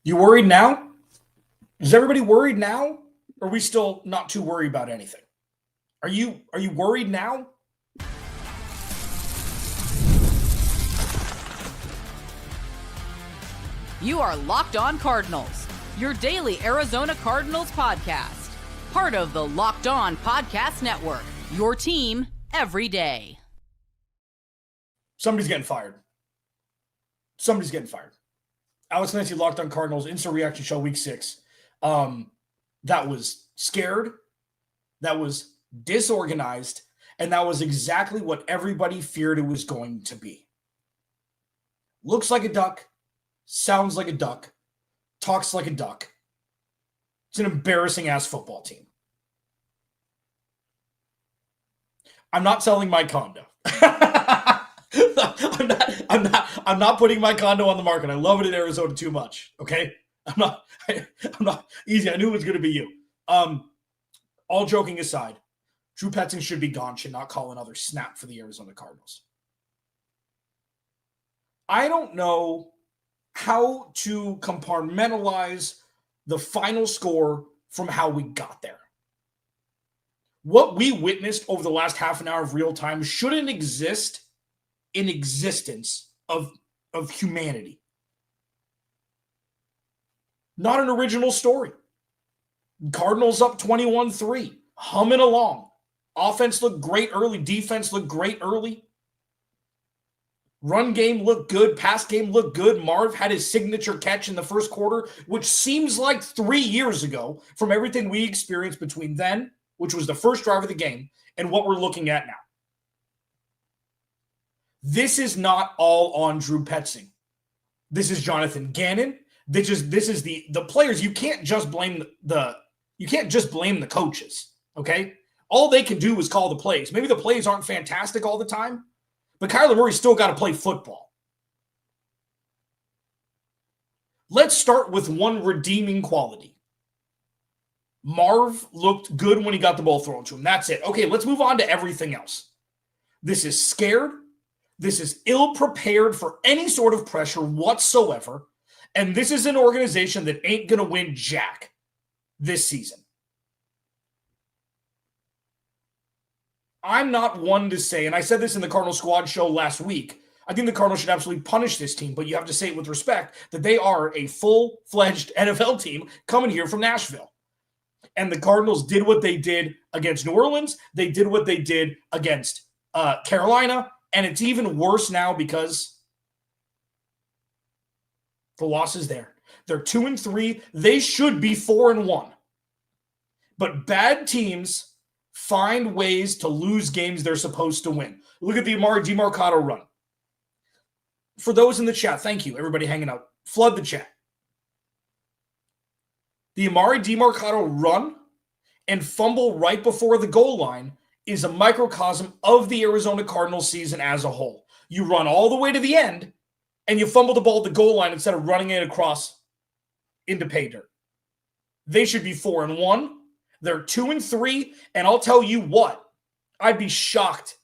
You worried now? Is everybody worried now? Or are we still not too worried about anything? Are you worried now? You are Locked On Cardinals, your daily Arizona Cardinals podcast. Part of the Locked On Podcast Network, your team every day. Somebody's getting fired. Somebody's getting fired. Alex Clancy, Locked On Cardinals, Instant Reaction Show, Week 6. That was scared. That was disorganized. And that was exactly what everybody feared it was going to be. Looks like a duck. Sounds like a duck. Talks like a duck. It's an embarrassing-ass football team. I'm not selling my condo. I'm not putting my condo on the market. I love it in Arizona too much. Okay? I'm not easy. I knew it was going to be you. All joking aside, Drew Petzing should be gone, should not call another snap for the Arizona Cardinals. I don't know how to compartmentalize the final score from how we got there. What we witnessed over the last half an hour of real time shouldn't exist in existence of humanity. Not an original story. Cardinals up 21-3, humming along. Offense looked great early. Defense looked great early. Run game looked good. Pass game looked good. Marv had his signature catch in the first quarter, which seems like 3 years ago from everything we experienced between then, which was the first drive of the game, and what we're looking at now. This is not all on Drew Petzing. This is Jonathan Gannon. This is the players. You can't just blame the coaches, okay? All they can do is call the plays. Maybe the plays aren't fantastic all the time, but Kyler Murray's still got to play football. Let's start with one redeeming quality. Marv looked good when he got the ball thrown to him. That's it. Okay, let's move on to everything else. This is scared. This is ill-prepared for any sort of pressure whatsoever. And this is an organization that ain't going to win jack this season. I'm not one to say, and I said this in the Cardinal Squad show last week, I think the Cardinals should absolutely punish this team, but you have to say it with respect, that they are a full-fledged NFL team coming here from Nashville. And the Cardinals did what they did against New Orleans. They did what they did against Carolina. And it's even worse now because the loss is there. They're 2-3. They should be 4-1. But bad teams find ways to lose games they're supposed to win. Look at the Amari DiMarcado run. For those in the chat, thank you, everybody hanging out. Flood the chat. The Amari DiMarcado run and fumble right before the goal line is a microcosm of the Arizona Cardinals season as a whole. You run all the way to the end, and you fumble the ball at the goal line instead of running it across into pay dirt. They should be 4-1. They're 2-3, and I'll tell you what, I'd be shocked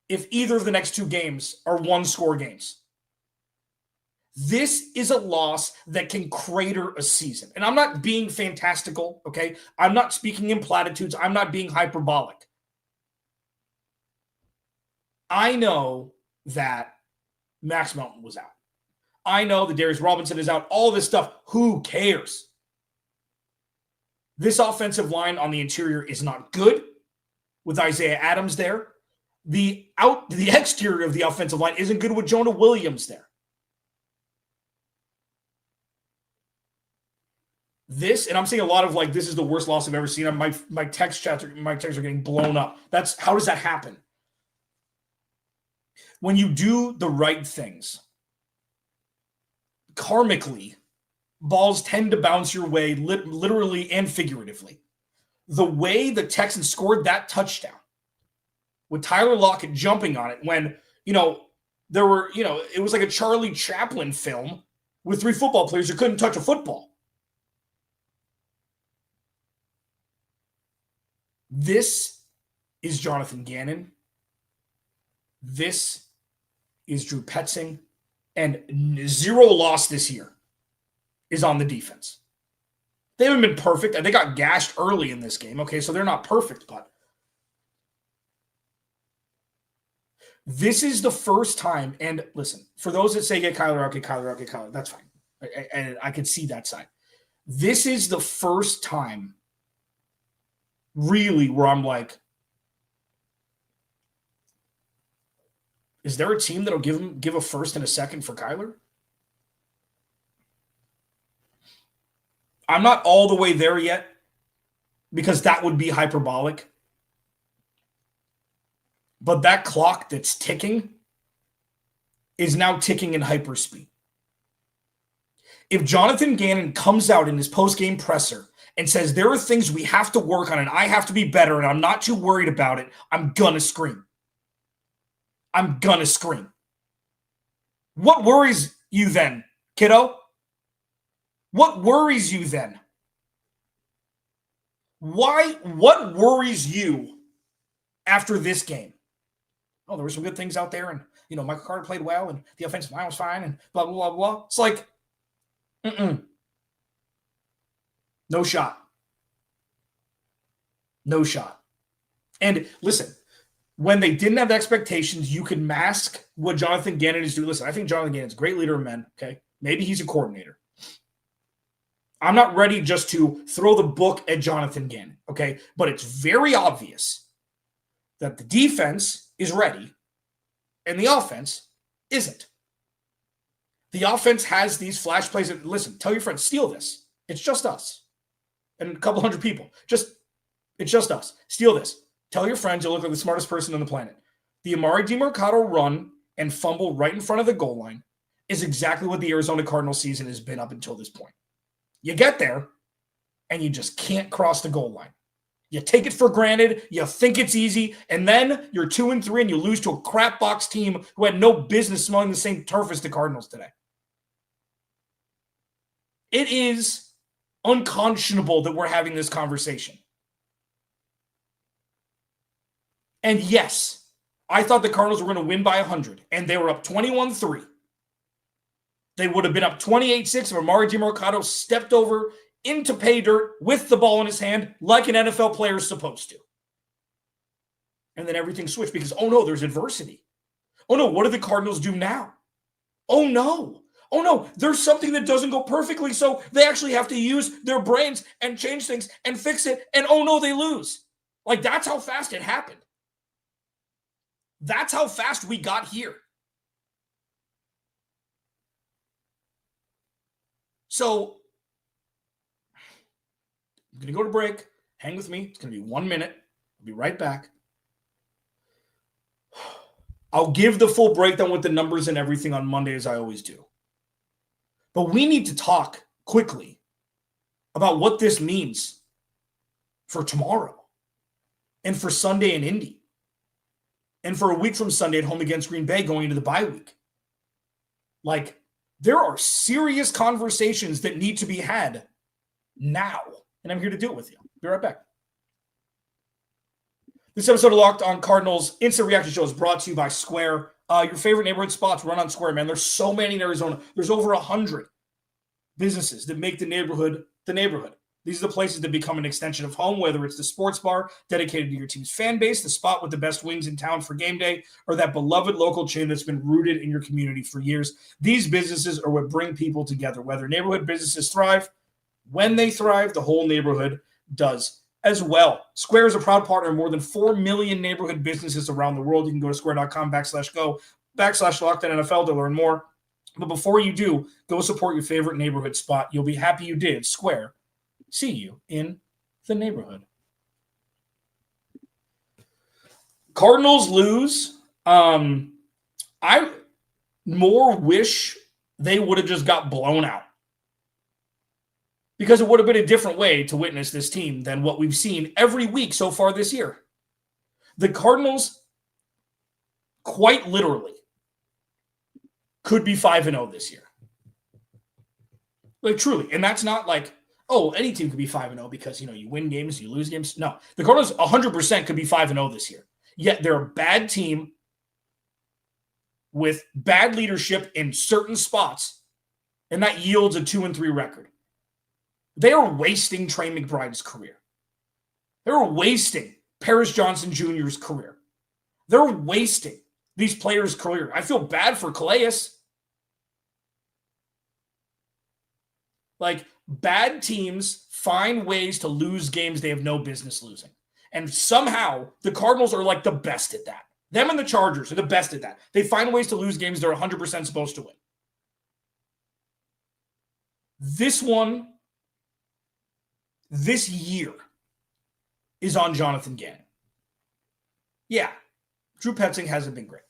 if either of the next two games are one-score games. This is a loss that can crater a season. And I'm not being fantastical, okay? I'm not speaking in platitudes. I'm not being hyperbolic. I know that Max Melton was out. I know that Darius Robinson is out. All this stuff. Who cares? This offensive line on the interior is not good with Isaiah Adams there. The exterior of the offensive line isn't good with Jonah Williams there. This, and I'm seeing a lot of like, this is the worst loss I've ever seen. My texts are getting blown up. How does that happen? When you do the right things, karmically, balls tend to bounce your way, literally and figuratively. The way the Texans scored that touchdown with Tyler Lockett jumping on it when, it was like a Charlie Chaplin film with three football players who couldn't touch a football. This is Jonathan Gannon. This is Drew Petzing. And zero loss this year. is on the defense. They haven't been perfect, and they got gashed early in this game. Okay, so they're not perfect, but this is the first time, and listen, for those that say, get Kyler out, get Kyler out, get Kyler, that's fine. And I can see that side. This is the first time, really, where I'm like, is there a team that'll give a first and a second for Kyler? I'm not all the way there yet, because that would be hyperbolic. But that clock that's ticking is now ticking in hyperspeed. If Jonathan Gannon comes out in his post-game presser and says, there are things we have to work on and I have to be better and I'm not too worried about it, I'm going to scream. I'm going to scream. What worries you then, kiddo? What worries you then? What worries you after this game? Oh, there were some good things out there, and Michael Carter played well, and the offensive line was fine, and blah, blah, blah, blah. It's like, no shot. No shot. And listen, when they didn't have expectations, you could mask what Jonathan Gannon is doing. Listen, I think Jonathan Gannon's a great leader of men, okay? Maybe he's a coordinator. I'm not ready just to throw the book at Jonathan Gannon, okay? But it's very obvious that the defense is ready and the offense isn't. The offense has these flash plays. And listen, tell your friends, steal this. It's just us and a couple hundred people. It's just us. Steal this. Tell your friends you'll look like the smartest person on the planet. The Amari DiMercato run and fumble right in front of the goal line is exactly what the Arizona Cardinals season has been up until this point. You get there, and you just can't cross the goal line. You take it for granted, you think it's easy, and then you're 2-3 and you lose to a crap box team who had no business smelling the same turf as the Cardinals today. It is unconscionable that we're having this conversation. And yes, I thought the Cardinals were going to win by 100, and they were up 21-3. They would have been up 28-6 if Amari DiMercato stepped over into pay dirt with the ball in his hand like an NFL player is supposed to. And then everything switched because, oh no, there's adversity. Oh no, what do the Cardinals do now? Oh no, there's something that doesn't go perfectly, so they actually have to use their brains and change things and fix it, and oh no, they lose. Like, that's how fast it happened. That's how fast we got here. So, I'm going to go to break. Hang with me. It's going to be 1 minute. I'll be right back. I'll give the full breakdown with the numbers and everything on Monday, as I always do. But we need to talk quickly about what this means for tomorrow and for Sunday in Indy and for a week from Sunday at home against Green Bay going into the bye week. Like, there are serious conversations that need to be had now. And I'm here to do it with you. Be right back. This episode of Locked On Cardinals Instant Reaction Show is brought to you by Square. Your favorite neighborhood spots run on Square, man. There's so many in Arizona. There's over 100 businesses that make the neighborhood the neighborhood. These are the places that become an extension of home, whether it's the sports bar dedicated to your team's fan base, the spot with the best wings in town for game day, or that beloved local chain that's been rooted in your community for years. These businesses are what bring people together. Whether neighborhood businesses thrive, when they thrive, the whole neighborhood does as well. Square is a proud partner of more than 4 million neighborhood businesses around the world. You can go to square.com/go/LockedOnNFL to learn more. But before you do, go support your favorite neighborhood spot. You'll be happy you did. Square. See you in the neighborhood. Cardinals lose. I more wish they would have just got blown out, because it would have been a different way to witness this team than what we've seen every week so far this year. The Cardinals, quite literally, could be 5-0 this year. Like, truly. And that's not like, oh, any team could be 5-0 because, you win games, you lose games. No. The Cardinals 100% could be 5-0 this year. Yet they're a bad team with bad leadership in certain spots and that yields a 2-3 record. They are wasting Trey McBride's career. They're wasting Paris Johnson Jr.'s career. They're wasting these players' career. I feel bad for Calais. Like, bad teams find ways to lose games they have no business losing. And somehow the Cardinals are like the best at that. Them and the Chargers are the best at that. They find ways to lose games they're 100% supposed to win. This one, this year, is on Jonathan Gannon. Yeah, Drew Petzing hasn't been great.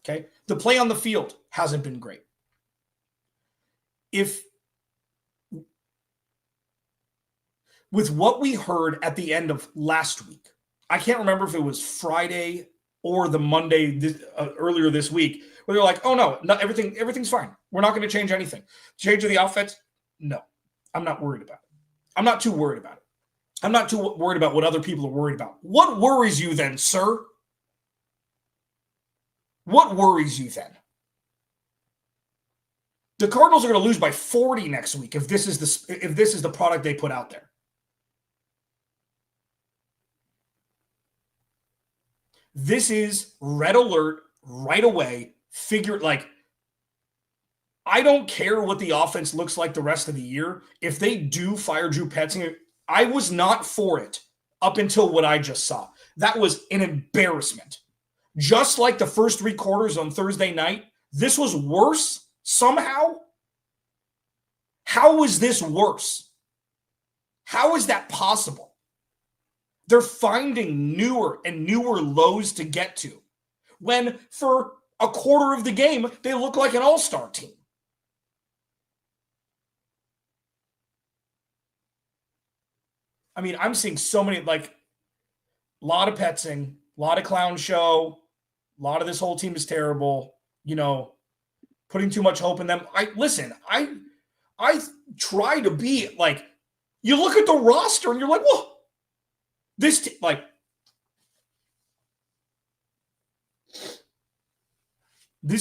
Okay? The play on the field hasn't been great. With what we heard at the end of last week, I can't remember if it was Friday or the Monday earlier this week, where they're like, oh no, everything's fine. We're not going to change anything. Change of the offense? No, I'm not worried about it. I'm not too worried about it. I'm not too worried about what other people are worried about. What worries you then, sir? What worries you then? The Cardinals are going to lose by 40 next week if this is the product they put out there. This is red alert right away. I don't care what the offense looks like the rest of the year. If they do fire Drew Petzing, I was not for it up until what I just saw. That was an embarrassment. Just like the first 3 quarters on Thursday night, this was worse somehow. How is this worse? How is that possible? They're finding newer and newer lows to get to, when for a quarter of the game, they look like an all-star team. I mean, I'm seeing so many, like, a lot of Petzing, a lot of clown show, a lot of this whole team is terrible, putting too much hope in them. I try to be like, you look at the roster and you're like, well, this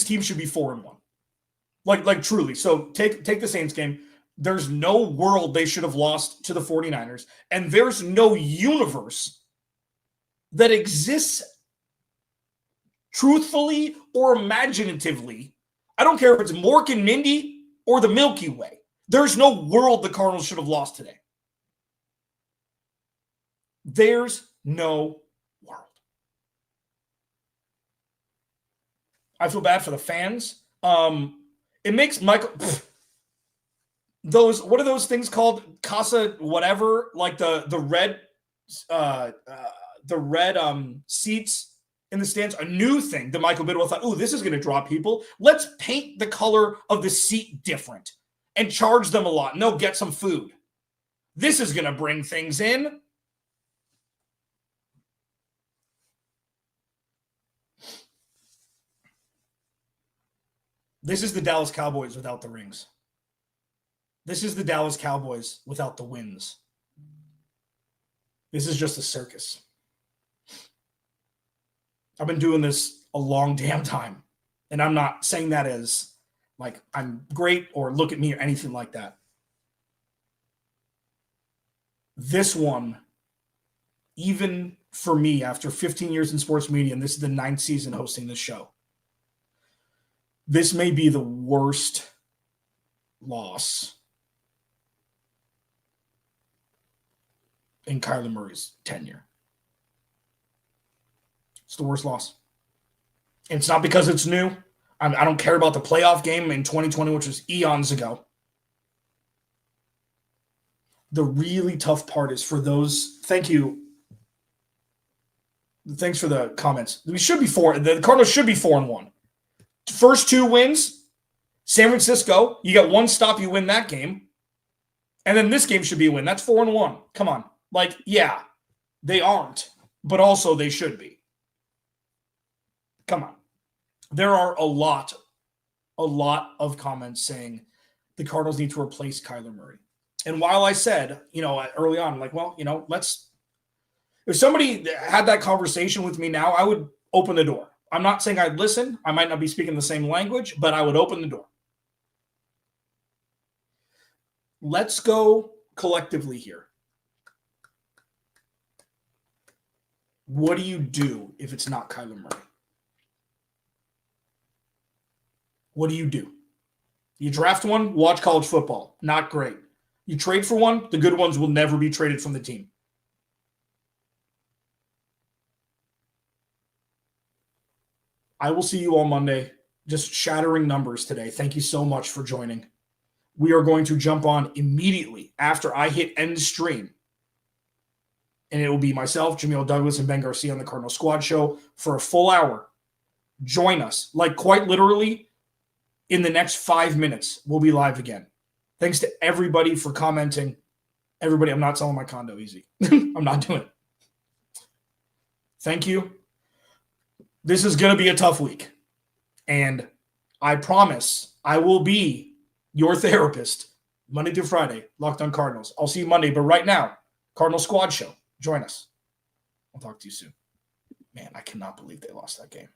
team should be 4-1. Like truly. So take the Saints game. There's no world they should have lost to the 49ers. And there's no universe that exists truthfully or imaginatively. I don't care if it's Mork and Mindy or the Milky Way. There's no world the Cardinals should have lost today. There's no world. I feel bad for the fans. It makes Michael what are those things called? Casa whatever, like the red seats in the stands, a new thing that Michael Bidwell thought, this is going to draw people. Let's paint the color of the seat different and charge them a lot. And they'll get some food. This is going to bring things in. This is the Dallas Cowboys without the rings. This is the Dallas Cowboys without the wins. This is just a circus. I've been doing this a long damn time. And I'm not saying that as like I'm great or look at me or anything like that. This one, even for me, after 15 years in sports media, and this is the 9th season hosting this show, this may be the worst loss in Kyler Murray's tenure. It's the worst loss. And it's not because it's new. I don't care about the playoff game in 2020, which was eons ago. The really tough part is for those. Thank you. Thanks for the comments. We should be the Cardinals should be 4-1. First 2 wins, San Francisco, you got one stop, you win that game. And then this game should be a win. That's 4-1. Come on. Yeah, they aren't, but also they should be. Come on. There are a lot of comments saying the Cardinals need to replace Kyler Murray. And while I said, early on, if somebody had that conversation with me now, I would open the door. I'm not saying I'd listen. I might not be speaking the same language, but I would open the door. let's go collectively here. What do you do if it's not Kyler Murray? What do you do? You draft one, watch college football. Not great. You trade for one, the good ones will never be traded from the team. I will see you all Monday. Just shattering numbers today. Thank you so much for joining. We are going to jump on immediately after I hit end stream. And it will be myself, Jameel Douglas, and Ben Garcia on the Cardinal Squad Show for a full hour. Join us. Like, quite literally, in the next 5 minutes, we'll be live again. Thanks to everybody for commenting. Everybody, I'm not selling my condo easy. I'm not doing it. Thank you. This is going to be a tough week. And I promise I will be your therapist Monday through Friday, Locked on Cardinals. I'll see you Monday. But right now, Cardinal Squad Show. Join us. I'll talk to you soon. Man, I cannot believe they lost that game.